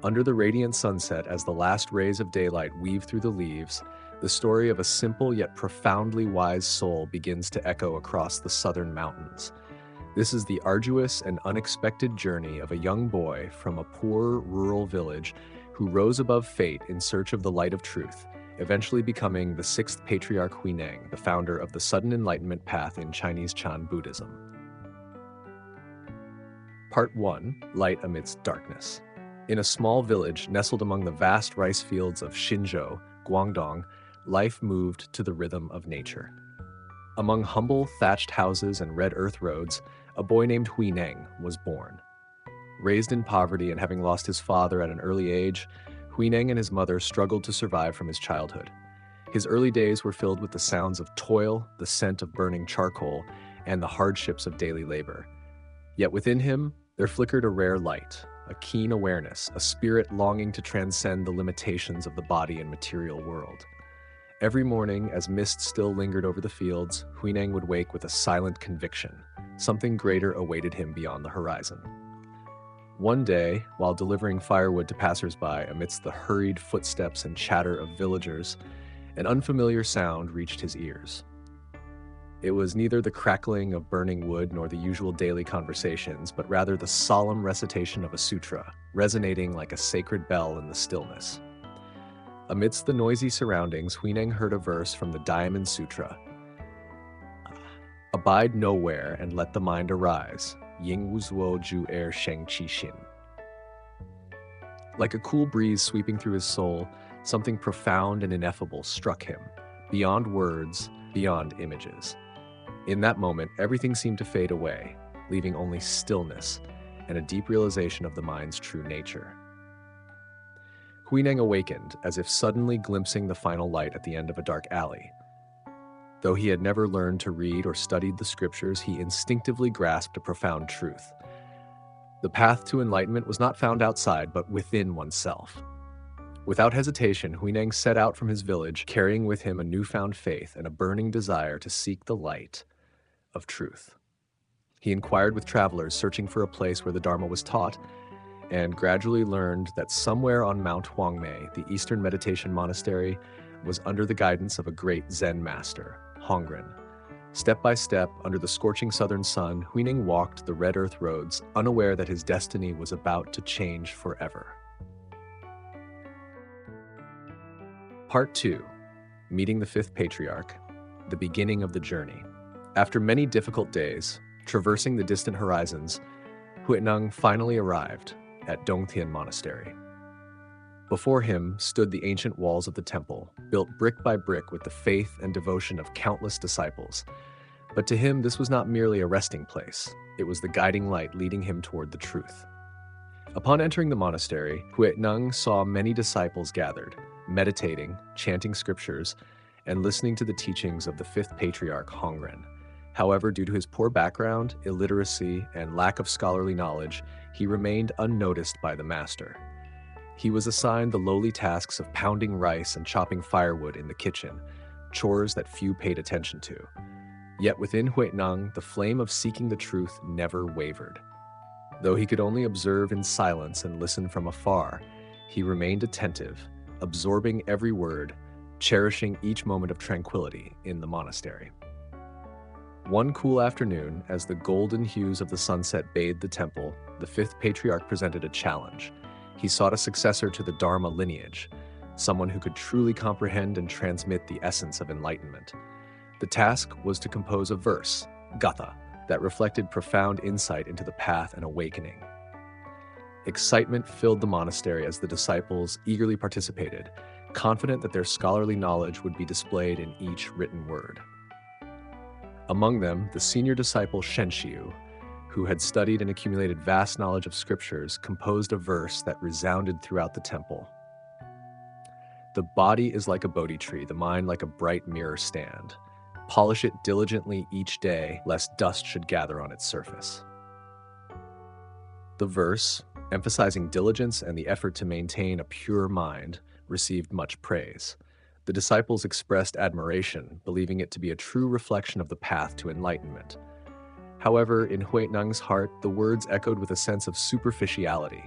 Under the radiant sunset, as the last rays of daylight weave through the leaves, the story of a simple yet profoundly wise soul begins to echo across the southern mountains. This is the arduous and unexpected journey of a young boy from a poor rural village who rose above fate in search of the light of truth, eventually becoming the sixth patriarch Huineng, the founder of the sudden enlightenment path in Chinese Chan Buddhism. Part 1: Light Amidst Darkness. In a small village nestled among the vast rice fields of Xinzhou, Guangdong, life moved to the rhythm of nature. Among humble thatched houses and red earth roads, a boy named Huineng was born. Raised in poverty and having lost his father at an early age, Huineng and his mother struggled to survive from his childhood. His early days were filled with the sounds of toil, the scent of burning charcoal, and the hardships of daily labor. Yet within him, there flickered a rare light, a keen awareness, a spirit longing to transcend the limitations of the body and material world. Every morning, as mist still lingered over the fields, Huineng would wake with a silent conviction. Something greater awaited him beyond the horizon. One day, while delivering firewood to passers-by amidst the hurried footsteps and chatter of villagers, an unfamiliar sound reached his ears. It was neither the crackling of burning wood nor the usual daily conversations, but rather the solemn recitation of a sutra, resonating like a sacred bell in the stillness. Amidst the noisy surroundings, Huineng heard a verse from the Diamond Sutra. Abide nowhere and let the mind arise. Ying wuzuo ju sheng qi xin. Like a cool breeze sweeping through his soul, something profound and ineffable struck him, beyond words, beyond images. In that moment, everything seemed to fade away, leaving only stillness and a deep realization of the mind's true nature. Huineng awakened, as if suddenly glimpsing the final light at the end of a dark alley. Though he had never learned to read or studied the scriptures, he instinctively grasped a profound truth. The path to enlightenment was not found outside, but within oneself. Without hesitation, Huineng set out from his village, carrying with him a newfound faith and a burning desire to seek the light of truth. He inquired with travelers searching for a place where the Dharma was taught, and gradually learned that somewhere on Mount Huangmei, the Eastern meditation monastery, was under the guidance of a great Zen master, Hongren. Step by step, under the scorching southern sun, Huineng walked the red earth roads, unaware that his destiny was about to change forever. Part 2: Meeting the Fifth Patriarch, the beginning of the journey. After many difficult days, traversing the distant horizons, Huineng finally arrived at Dongtian Monastery. Before him stood the ancient walls of the temple, built brick by brick with the faith and devotion of countless disciples. But to him, this was not merely a resting place. It was the guiding light leading him toward the truth. Upon entering the monastery, Huineng saw many disciples gathered, meditating, chanting scriptures, and listening to the teachings of the fifth patriarch Hongren. However, due to his poor background, illiteracy, and lack of scholarly knowledge, he remained unnoticed by the master. He was assigned the lowly tasks of pounding rice and chopping firewood in the kitchen, chores that few paid attention to. Yet within Huineng, the flame of seeking the truth never wavered. Though he could only observe in silence and listen from afar, he remained attentive, absorbing every word, cherishing each moment of tranquility in the monastery. One cool afternoon, as the golden hues of the sunset bathed the temple, the fifth patriarch presented a challenge. He sought a successor to the Dharma lineage, someone who could truly comprehend and transmit the essence of enlightenment. The task was to compose a verse, gatha, that reflected profound insight into the path and awakening. Excitement filled the monastery as the disciples eagerly participated, confident that their scholarly knowledge would be displayed in each written word. Among them, the senior disciple Shenxiu, who had studied and accumulated vast knowledge of scriptures, composed a verse that resounded throughout the temple. The body is like a Bodhi tree, the mind like a bright mirror stand. Polish it diligently each day, lest dust should gather on its surface. The verse, emphasizing diligence and the effort to maintain a pure mind, received much praise. The disciples expressed admiration, believing it to be a true reflection of the path to enlightenment. However, in Huineng's heart, the words echoed with a sense of superficiality.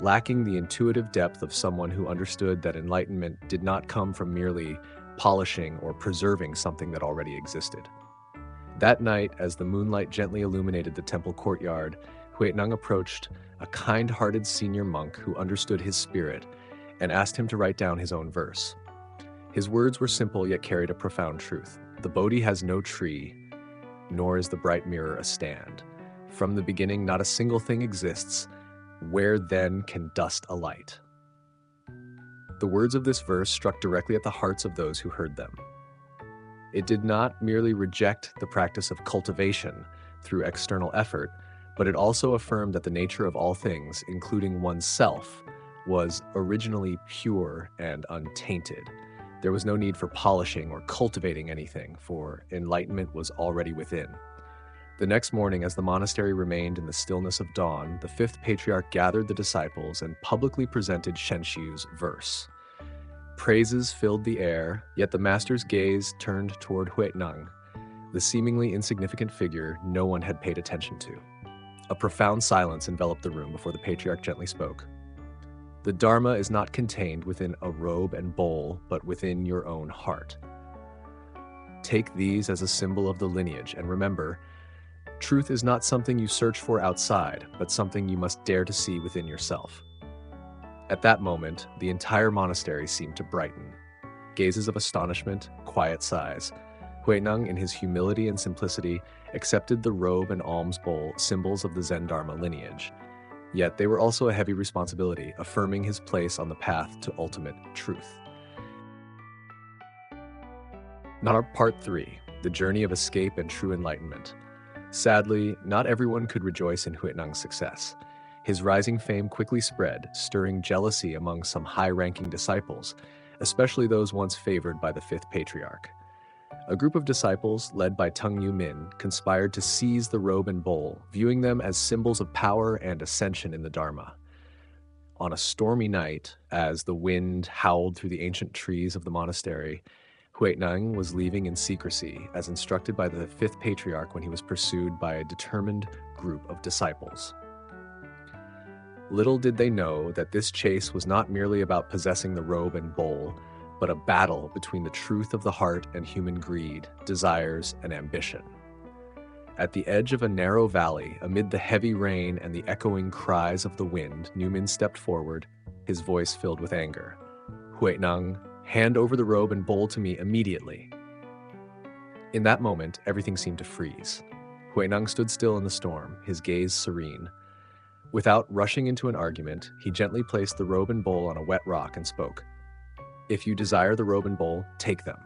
lacking the intuitive depth of someone who understood that enlightenment did not come from merely polishing or preserving something that already existed. That night, as the moonlight gently illuminated the temple courtyard, Huineng approached a kind-hearted senior monk who understood his spirit and asked him to write down his own verse. His words were simple yet carried a profound truth. The Bodhi has no tree, nor is the bright mirror a stand. From the beginning, not a single thing exists. Where then can dust alight? The words of this verse struck directly at the hearts of those who heard them. It did not merely reject the practice of cultivation through external effort, but it also affirmed that the nature of all things, including oneself, was originally pure and untainted. There was no need for polishing or cultivating anything, for enlightenment was already within. The next morning, as the monastery remained in the stillness of dawn, the fifth patriarch gathered the disciples and publicly presented Shenxiu's verse. Praises filled the air, yet the master's gaze turned toward Huineng, the seemingly insignificant figure no one had paid attention to. A profound silence enveloped the room before the patriarch gently spoke. The Dharma is not contained within a robe and bowl, but within your own heart. Take these as a symbol of the lineage, and remember, truth is not something you search for outside, but something you must dare to see within yourself. At that moment, the entire monastery seemed to brighten. Gazes of astonishment, quiet sighs. Huineng, in his humility and simplicity, accepted the robe and alms bowl, symbols of the Zen Dharma lineage. Yet they were also a heavy responsibility, affirming his place on the path to ultimate truth. Now, Part 3, the journey of escape and true enlightenment. Sadly, not everyone could rejoice in Huineng's success. His rising fame quickly spread, stirring jealousy among some high-ranking disciples, especially those once favored by the fifth patriarch. A group of disciples, led by Tung Yu Min, conspired to seize the robe and bowl, viewing them as symbols of power and ascension in the Dharma. On a stormy night, as the wind howled through the ancient trees of the monastery, Huineng was leaving in secrecy, as instructed by the fifth patriarch when he was pursued by a determined group of disciples. Little did they know that this chase was not merely about possessing the robe and bowl, but a battle between the truth of the heart and human greed, desires, and ambition. At the edge of a narrow valley, amid the heavy rain and the echoing cries of the wind, Newman stepped forward, his voice filled with anger. Huineng, hand over the robe and bowl to me immediately. In that moment, everything seemed to freeze. Huineng stood still in the storm, his gaze serene. Without rushing into an argument, he gently placed the robe and bowl on a wet rock and spoke. If you desire the robe and bowl, take them.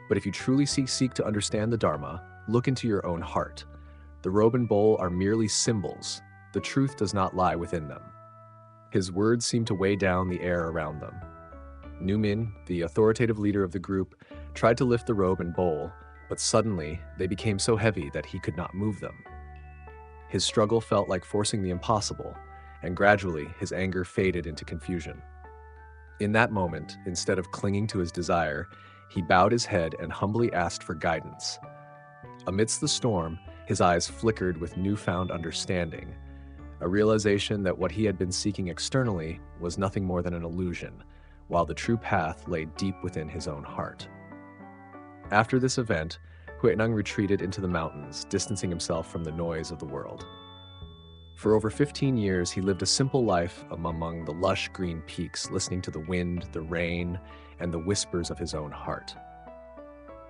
But if you truly seek to understand the Dharma, look into your own heart. The robe and bowl are merely symbols. The truth does not lie within them. His words seemed to weigh down the air around them. Newman, the authoritative leader of the group, tried to lift the robe and bowl, but suddenly they became so heavy that he could not move them. His struggle felt like forcing the impossible, and gradually his anger faded into confusion. In that moment, instead of clinging to his desire, he bowed his head and humbly asked for guidance. Amidst the storm, his eyes flickered with newfound understanding, a realization that what he had been seeking externally was nothing more than an illusion, while the true path lay deep within his own heart. After this event, Huineng retreated into the mountains, distancing himself from the noise of the world. For over 15 years, he lived a simple life among the lush green peaks, listening to the wind, the rain, and the whispers of his own heart.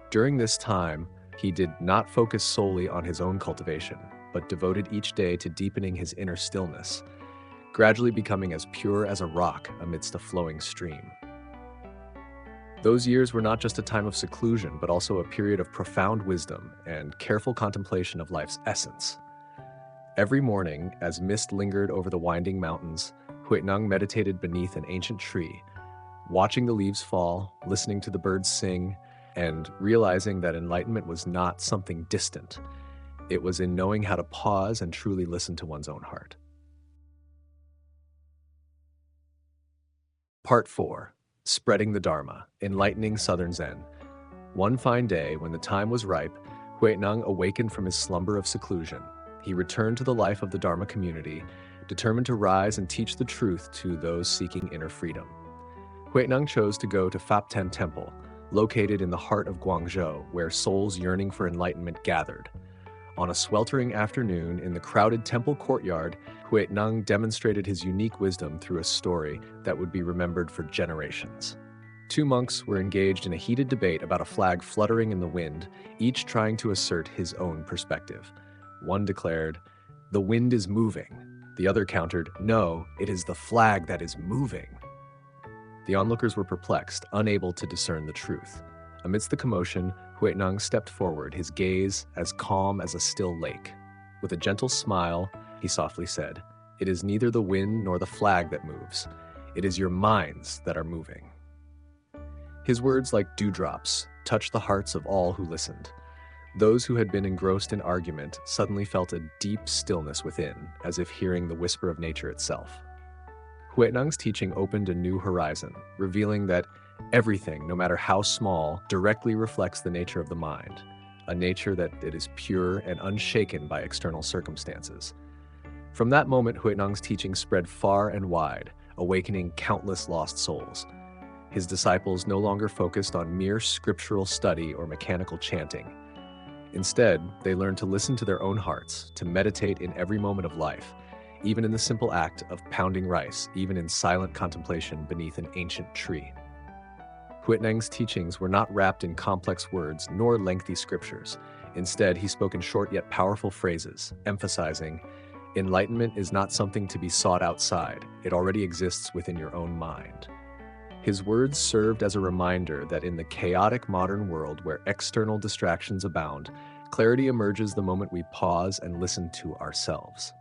During this time, he did not focus solely on his own cultivation, but devoted each day to deepening his inner stillness, gradually becoming as pure as a rock amidst a flowing stream. Those years were not just a time of seclusion, but also a period of profound wisdom and careful contemplation of life's essence. Every morning, as mist lingered over the winding mountains, Huineng meditated beneath an ancient tree, watching the leaves fall, listening to the birds sing, and realizing that enlightenment was not something distant. It was in knowing how to pause and truly listen to one's own heart. Part 4. Spreading the Dharma, Enlightening Southern Zen. One fine day, when the time was ripe, Huineng awakened from his slumber of seclusion. He returned to the life of the Dharma community, determined to rise and teach the truth to those seeking inner freedom. Huineng chose to go to Fapten Temple, located in the heart of Guangzhou, where souls yearning for enlightenment gathered. On a sweltering afternoon in the crowded temple courtyard, Huineng demonstrated his unique wisdom through a story that would be remembered for generations. Two monks were engaged in a heated debate about a flag fluttering in the wind, each trying to assert his own perspective. One declared, "The wind is moving." The other countered, "No, it is the flag that is moving." The onlookers were perplexed, unable to discern the truth. Amidst the commotion, Huineng stepped forward, his gaze as calm as a still lake. With a gentle smile, he softly said, "It is neither the wind nor the flag that moves. It is your minds that are moving." His words, like dewdrops, touched the hearts of all who listened. Those who had been engrossed in argument suddenly felt a deep stillness within, as if hearing the whisper of nature itself. Huineng's teaching opened a new horizon, revealing that everything, no matter how small, directly reflects the nature of the mind, a nature that it is pure and unshaken by external circumstances. From that moment, Huineng's teaching spread far and wide, awakening countless lost souls. His disciples no longer focused on mere scriptural study or mechanical chanting. Instead, they learned to listen to their own hearts, to meditate in every moment of life, even in the simple act of pounding rice, even in silent contemplation beneath an ancient tree. Huineng's teachings were not wrapped in complex words nor lengthy scriptures. Instead, he spoke in short yet powerful phrases, emphasizing, "Enlightenment is not something to be sought outside. It already exists within your own mind." His words served as a reminder that in the chaotic modern world where external distractions abound, clarity emerges the moment we pause and listen to ourselves.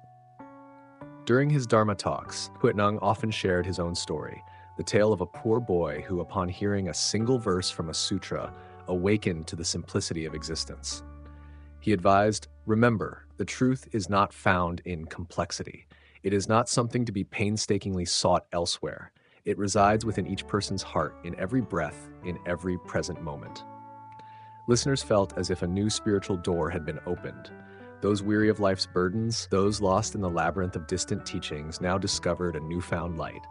During his Dharma talks, Huineng often shared his own story, the tale of a poor boy who, upon hearing a single verse from a sutra, awakened to the simplicity of existence. He advised, "Remember, the truth is not found in complexity. It is not something to be painstakingly sought elsewhere. It resides within each person's heart, in every breath, in every present moment." Listeners felt as if a new spiritual door had been opened. Those weary of life's burdens, those lost in the labyrinth of distant teachings, now discovered a newfound light,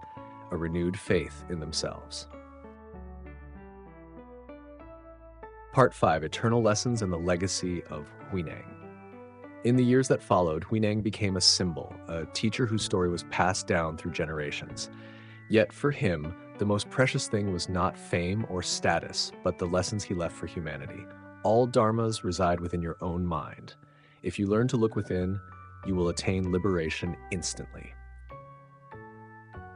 a renewed faith in themselves. Part 5. Eternal Lessons and the Legacy of Huineng. In the years that followed, Huineng became a symbol, a teacher whose story was passed down through generations. Yet for him, the most precious thing was not fame or status, but the lessons he left for humanity. All dharmas reside within your own mind. If you learn to look within, you will attain liberation instantly.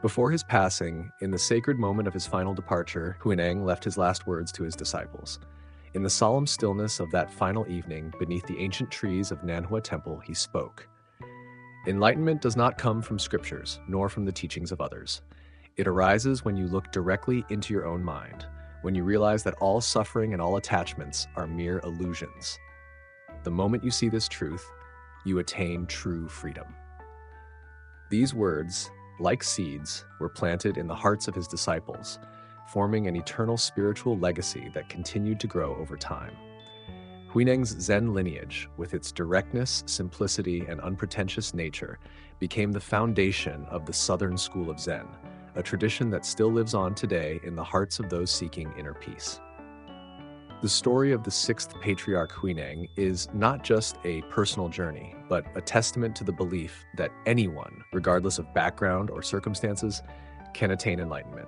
Before his passing, in the sacred moment of his final departure, Huineng left his last words to his disciples. In the solemn stillness of that final evening, beneath the ancient trees of Nanhua Temple, he spoke. "Enlightenment does not come from scriptures, nor from the teachings of others. It arises when you look directly into your own mind, when you realize that all suffering and all attachments are mere illusions. The moment you see this truth, you attain true freedom." These words, like seeds, were planted in the hearts of his disciples, forming an eternal spiritual legacy that continued to grow over time. Huineng's Zen lineage, with its directness, simplicity, and unpretentious nature, became the foundation of the Southern School of Zen, a tradition that still lives on today in the hearts of those seeking inner peace. The story of the sixth patriarch Huineng is not just a personal journey, but a testament to the belief that anyone, regardless of background or circumstances, can attain enlightenment.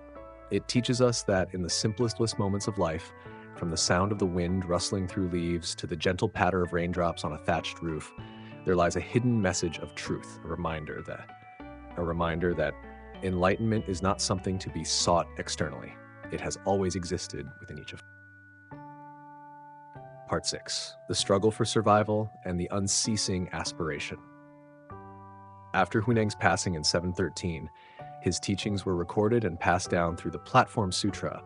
It teaches us that in the simplest moments of life, from the sound of the wind rustling through leaves to the gentle patter of raindrops on a thatched roof, there lies a hidden message of truth, a reminder that enlightenment is not something to be sought externally. It has always existed within each of us. Part 6. The Struggle for Survival and the Unceasing Aspiration. After Huineng's passing in 713, his teachings were recorded and passed down through the Platform Sutra,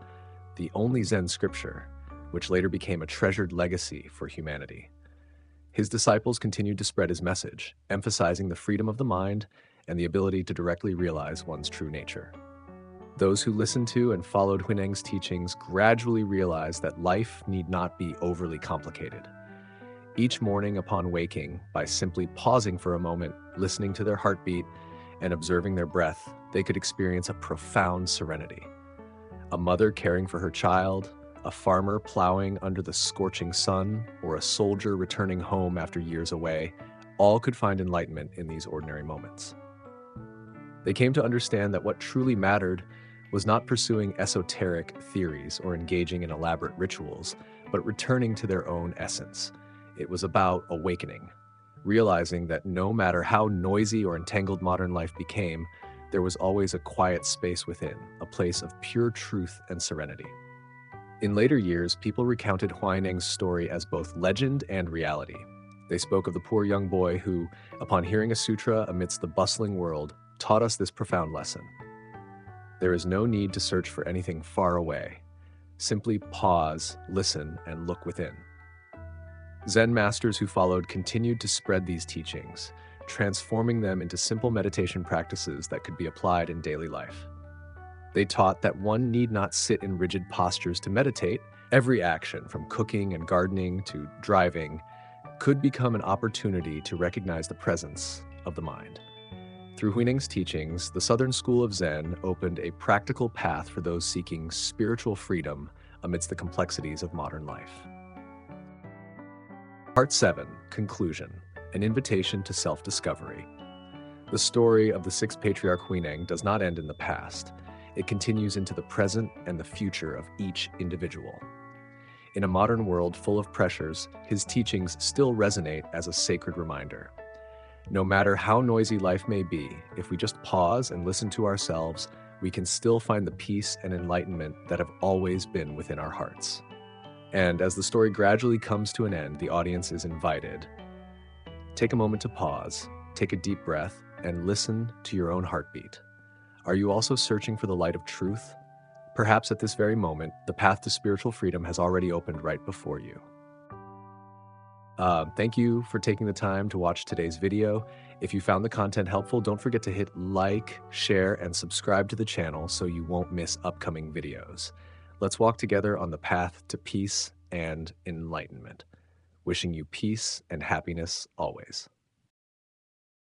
the only Zen scripture, which later became a treasured legacy for humanity. His disciples continued to spread his message, emphasizing the freedom of the mind and the ability to directly realize one's true nature. Those who listened to and followed Huineng's teachings gradually realized that life need not be overly complicated. Each morning upon waking, by simply pausing for a moment, listening to their heartbeat, and observing their breath, they could experience a profound serenity. A mother caring for her child, a farmer plowing under the scorching sun, or a soldier returning home after years away, all could find enlightenment in these ordinary moments. They came to understand that what truly mattered was not pursuing esoteric theories or engaging in elaborate rituals, but returning to their own essence. It was about awakening, realizing that no matter how noisy or entangled modern life became, there was always a quiet space within, a place of pure truth and serenity. In later years, people recounted Huineng's story as both legend and reality. They spoke of the poor young boy who, upon hearing a sutra amidst the bustling world, taught us this profound lesson. There is no need to search for anything far away. Simply pause, listen, and look within. Zen masters who followed continued to spread these teachings, transforming them into simple meditation practices that could be applied in daily life. They taught that one need not sit in rigid postures to meditate. Every action, from cooking and gardening to driving, could become an opportunity to recognize the presence of the mind. Through Huineng's teachings, the Southern School of Zen opened a practical path for those seeking spiritual freedom amidst the complexities of modern life. Part 7, Conclusion, an invitation to self-discovery. The story of the sixth patriarch Huineng does not end in the past. It continues into the present and the future of each individual. In a modern world full of pressures, his teachings still resonate as a sacred reminder. No matter how noisy life may be, if we just pause and listen to ourselves, we can still find the peace and enlightenment that have always been within our hearts. And as the story gradually comes to an end, the audience is invited. Take a moment to pause, take a deep breath, and listen to your own heartbeat. Are you also searching for the light of truth? Perhaps at this very moment, the path to spiritual freedom has already opened right before you. Thank you for taking the time to watch today's video. If you found the content helpful, don't forget to hit like, share, and subscribe to the channel so you won't miss upcoming videos. Let's walk together on the path to peace and enlightenment. Wishing you peace and happiness always.